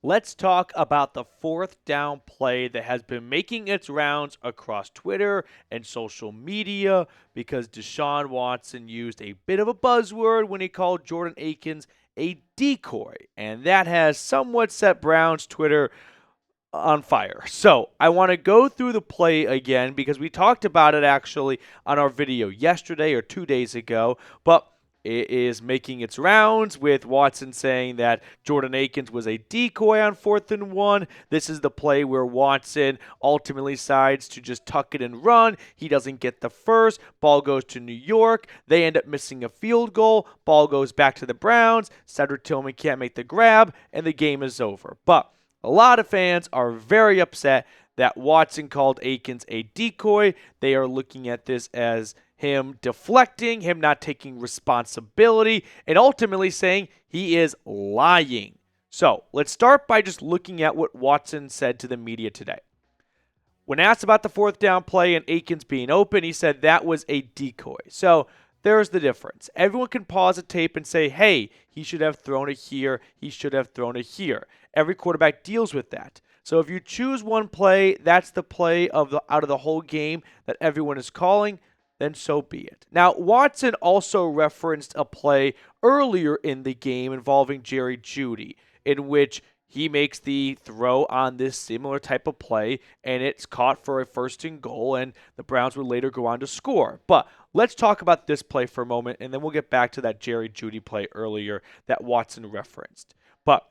let's talk about the fourth down play that has been making its rounds across Twitter and social media because Deshaun Watson used a bit of a buzzword when he called Jordan Akins a decoy, and that has somewhat set Browns Twitter on fire. So I want to go through the play again because we talked about it actually on our video yesterday or 2 days ago, but it is making its rounds with Watson saying that Jordan Akins was a decoy on 4th and 1. This is the play where Watson ultimately decides to just tuck it and run. He doesn't get the first. Ball goes to New York. They end up missing a field goal. Ball goes back to the Browns. Cedric Tillman can't make the grab, and the game is over. But a lot of fans are very upset that Watson called Akins a decoy. They are looking at this as him deflecting, him not taking responsibility, and ultimately saying he is lying. So let's start by just looking at what Watson said to the media today. When asked about the fourth down play and Akins being open, he said that was a decoy. So there's the difference. Everyone can pause the tape and say, hey, he should have thrown it here, he should have thrown it here. Every quarterback deals with that. So if you choose one play, that's the play out of the whole game that everyone is calling, then so be it. Now, Watson also referenced a play earlier in the game involving Jerry Jeudy, in which he makes the throw on this similar type of play, and it's caught for a 1st and goal, and the Browns would later go on to score. But let's talk about this play for a moment, and then we'll get back to that Jerry Jeudy play earlier that Watson referenced. But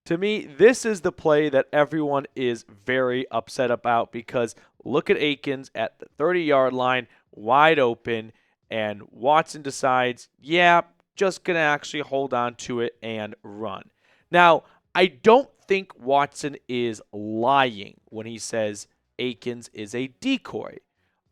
to me, this is the play that everyone is very upset about because look at Akins at the 30-yard line, wide open, and Watson decides, yeah, just going to actually hold on to it and run. Now, I don't think Watson is lying when he says Akins is a decoy.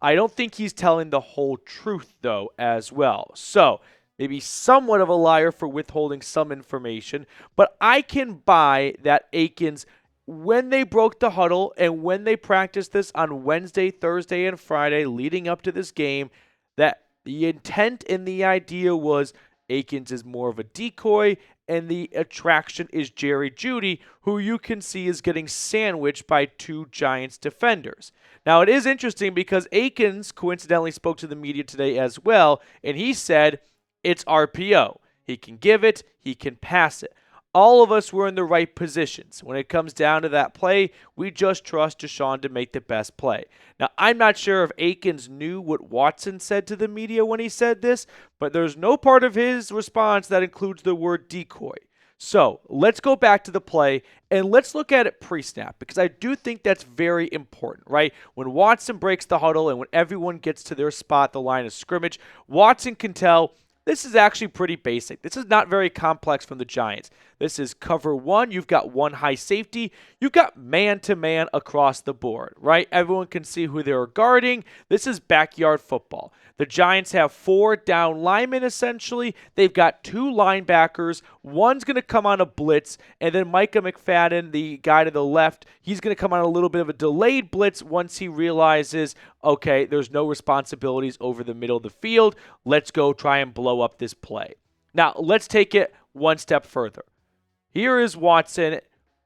I don't think he's telling the whole truth, though, as well. So, maybe somewhat of a liar for withholding some information, but I can buy that Akins, when they broke the huddle and when they practiced this on Wednesday, Thursday, and Friday leading up to this game, that the intent and the idea was Akins is more of a decoy and the attraction is Jerry Jeudy, who you can see is getting sandwiched by 2 Giants defenders. Now, it is interesting because Akins coincidentally spoke to the media today as well, and he said it's RPO. He can give it, he can pass it. All of us were in the right positions. When it comes down to that play, we just trust Deshaun to make the best play. Now, I'm not sure if Akins knew what Watson said to the media when he said this, but there's no part of his response that includes the word decoy. So let's go back to the play and let's look at it pre-snap because I do think that's very important, right? When Watson breaks the huddle and when everyone gets to their spot, the line of scrimmage, Watson can tell this is actually pretty basic. This is not very complex from the Giants. This is cover 1. You've got 1 high safety. You've got man-to-man across the board, right? Everyone can see who they're guarding. This is backyard football. The Giants have 4 down linemen, essentially. They've got 2 linebackers. One's going to come on a blitz, and then Micah McFadden, the guy to the left, he's going to come on a little bit of a delayed blitz once he realizes, okay, there's no responsibilities over the middle of the field. Let's go try and blow up this play. Now, let's take it one step further. Here is Watson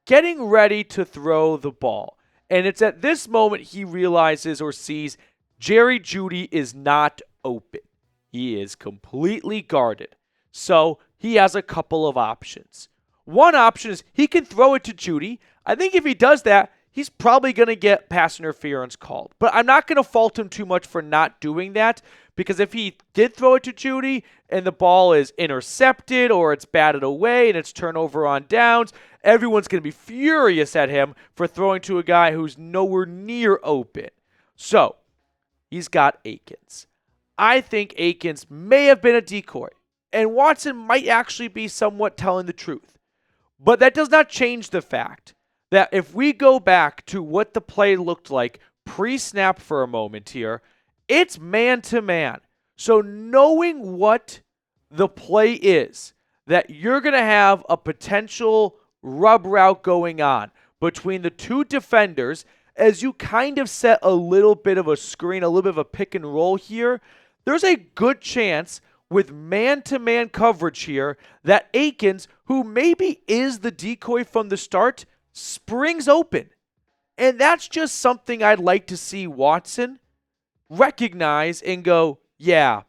getting ready to throw the ball. And it's at this moment he realizes or sees Jerry Jeudy is not open. He is completely guarded. So he has a couple of options. One option is he can throw it to Jeudy. I think if he does that, he's probably going to get pass interference called. But I'm not going to fault him too much for not doing that because if he did throw it to Jeudy and the ball is intercepted or it's batted away and it's turnover on downs, everyone's going to be furious at him for throwing to a guy who's nowhere near open. So he's got Akins. I think Akins may have been a decoy, and Watson might actually be somewhat telling the truth. But that does not change the fact that if we go back to what the play looked like pre-snap for a moment here, it's man-to-man. So knowing what the play is, that you're going to have a potential rub route going on between the 2 defenders as you kind of set a little bit of a screen, a little bit of a pick and roll here, there's a good chance with man-to-man coverage here that Akins, who maybe is the decoy from the start, springs open. And that's just something I'd like to see Watson recognize and go, yeah,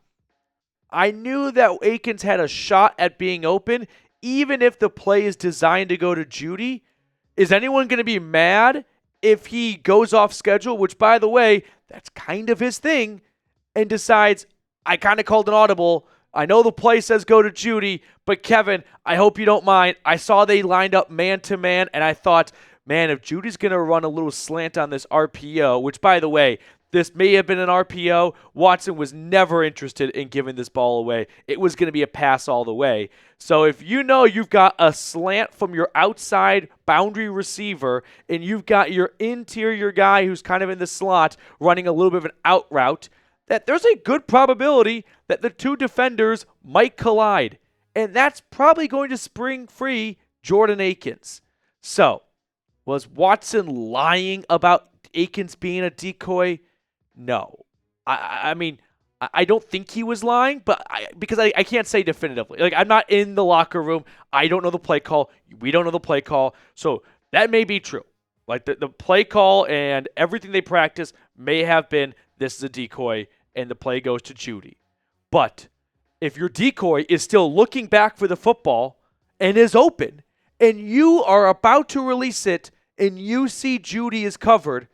I knew that Akins had a shot at being open, even if the play is designed to go to Jeudy. Is anyone going to be mad if he goes off schedule, which, by the way, that's kind of his thing, and decides, I kind of called an audible. I know the play says go to Jeudy, but Kevin, I hope you don't mind. I saw they lined up man-to-man, and I thought, man, if Judy's going to run a little slant on this RPO, which, by the way, this may have been an RPO. Watson was never interested in giving this ball away. It was going to be a pass all the way. So if you know you've got a slant from your outside boundary receiver and you've got your interior guy who's kind of in the slot running a little bit of an out route, that there's a good probability that the two defenders might collide. And that's probably going to spring free Jordan Akins. So, was Watson lying about Akins being a decoy? No. I mean, I don't think he was lying, but because I can't say definitively. Like, I'm not in the locker room. I don't know the play call. We don't know the play call. So that may be true. Like, the play call and everything they practice may have been, this is a decoy, and the play goes to Jeudy. But if your decoy is still looking back for the football and is open, and you are about to release it, and you see Jeudy is covered,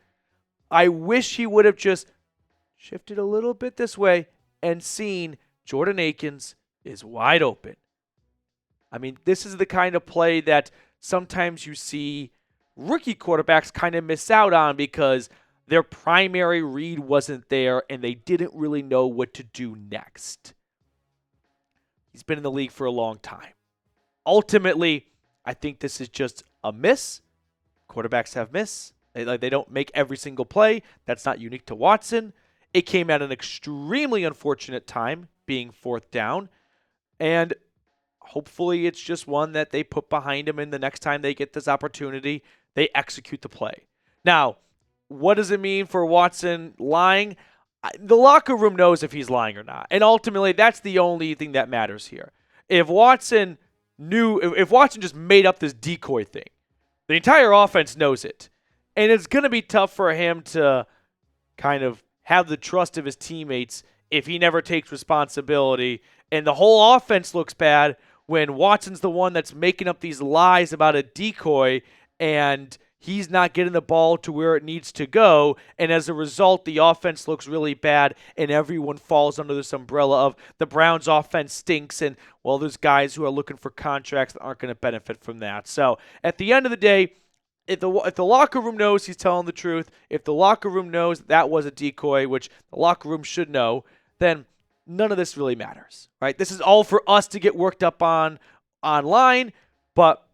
I wish he would have just shifted a little bit this way and seen Jordan Akins is wide open. I mean, this is the kind of play that sometimes you see rookie quarterbacks kind of miss out on because their primary read wasn't there and they didn't really know what to do next. He's been in the league for a long time. Ultimately, I think this is just a miss. Quarterbacks have miss. They don't make every single play. That's not unique to Watson. It came at an extremely unfortunate time, being fourth down. And hopefully it's just one that they put behind him, and the next time they get this opportunity, they execute the play. Now, what does it mean for Watson lying? The locker room knows if he's lying or not. And ultimately, that's the only thing that matters here. If Watson just made up this decoy thing, the entire offense knows it. And it's going to be tough for him to kind of have the trust of his teammates if he never takes responsibility. And the whole offense looks bad when Watson's the one that's making up these lies about a decoy and he's not getting the ball to where it needs to go. And as a result, the offense looks really bad and everyone falls under this umbrella of the Browns' offense stinks. And, well, there's guys who are looking for contracts that aren't going to benefit from that. So at the end of the day, if the locker room knows he's telling the truth, if the locker room knows that was a decoy, which the locker room should know, then none of this really matters, right? This is all for us to get worked up on online, but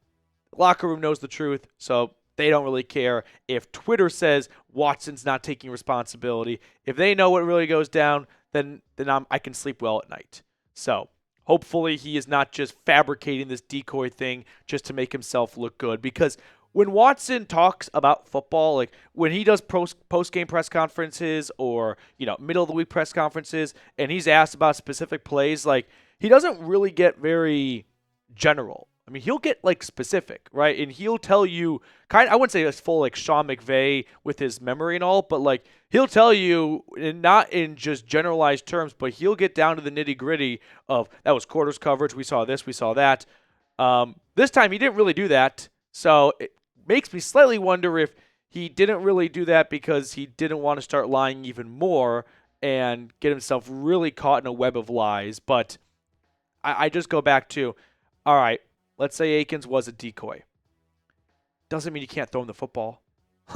the locker room knows the truth, so they don't really care if Twitter says Watson's not taking responsibility. If they know what really goes down, then I can sleep well at night. So hopefully he is not just fabricating this decoy thing just to make himself look good, because when Watson talks about football, like when he does post-game press conferences or, middle of the week press conferences, and he's asked about specific plays, like he doesn't really get very general. I mean, he'll get like specific, right? And he'll tell you I wouldn't say it's full like Sean McVay with his memory and all, but like he'll tell you, and not in just generalized terms, but he'll get down to the nitty-gritty of that was quarters coverage. We saw this, we saw that. This time he didn't really do that. So it makes me slightly wonder if he didn't really do that because he didn't want to start lying even more and get himself really caught in a web of lies. But I just go back to, all right, let's say Akins was a decoy. Doesn't mean you can't throw him the football.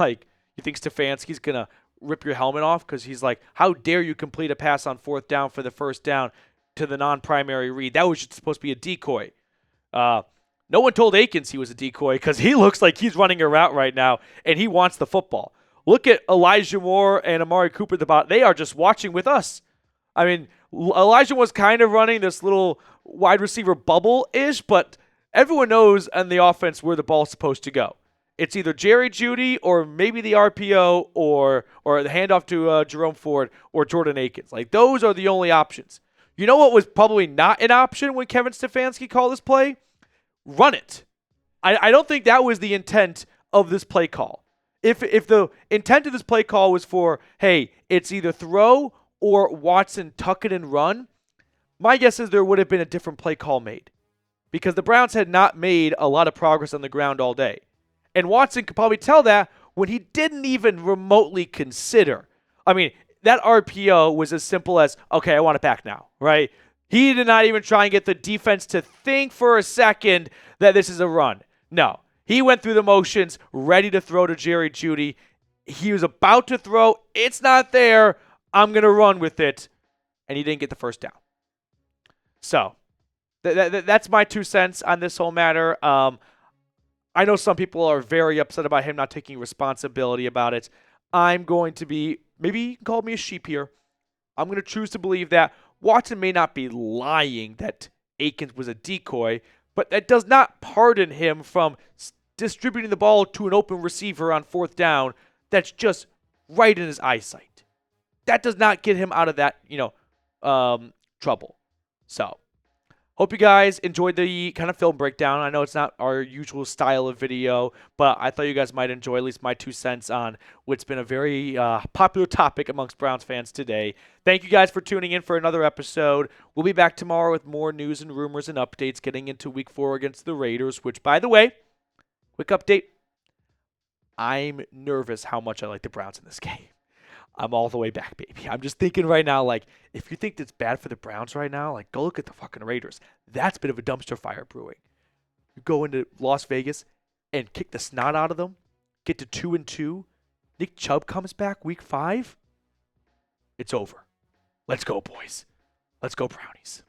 Like, you think Stefanski's going to rip your helmet off because he's like, how dare you complete a pass on fourth down for the first down to the non-primary read? That was supposed to be a decoy. No one told Akins he was a decoy because he looks like he's running a route right now and he wants the football. Look at Elijah Moore and Amari Cooper. They are just watching with us. I mean, Elijah was kind of running this little wide receiver bubble-ish, but everyone knows on the offense where the ball's supposed to go. It's either Jerry Jeudy or maybe the RPO or the handoff to Jerome Ford or Jordan Akins. Like, those are the only options. You know what was probably not an option when Kevin Stefanski called this play? Run it. I don't think that was the intent of this play call. If the intent of this play call was for, hey, it's either throw or Watson tuck it and run, my guess is there would have been a different play call made because the Browns had not made a lot of progress on the ground all day. And Watson could probably tell that when he didn't even remotely consider. I mean, that RPO was as simple as, okay, I want it back now, right? He did not even try and get the defense to think for a second that this is a run. No. He went through the motions, ready to throw to Jerry Jeudy. He was about to throw. It's not there. I'm going to run with it. And he didn't get the first down. So, that's my 2 cents on this whole matter. I know some people are very upset about him not taking responsibility about it. I'm going to be, maybe you can call me a sheep here. I'm going to choose to believe that Watson may not be lying that Akins was a decoy, but that does not pardon him from distributing the ball to an open receiver on 4th down that's just right in his eyesight. That does not get him out of that, trouble. So, hope you guys enjoyed the kind of film breakdown. I know it's not our usual style of video, but I thought you guys might enjoy at least my 2 cents on what's been a very popular topic amongst Browns fans today. Thank you guys for tuning in for another episode. We'll be back tomorrow with more news and rumors and updates getting into Week 4 against the Raiders, which, by the way, quick update, I'm nervous how much I like the Browns in this game. I'm all the way back, baby. I'm just thinking right now, like, if you think it's bad for the Browns right now, like, go look at the fucking Raiders. That's a bit of a dumpster fire brewing. You go into Las Vegas and kick the snot out of them, get to 2-2. Nick Chubb comes back week 5. It's over. Let's go, boys. Let's go, Brownies.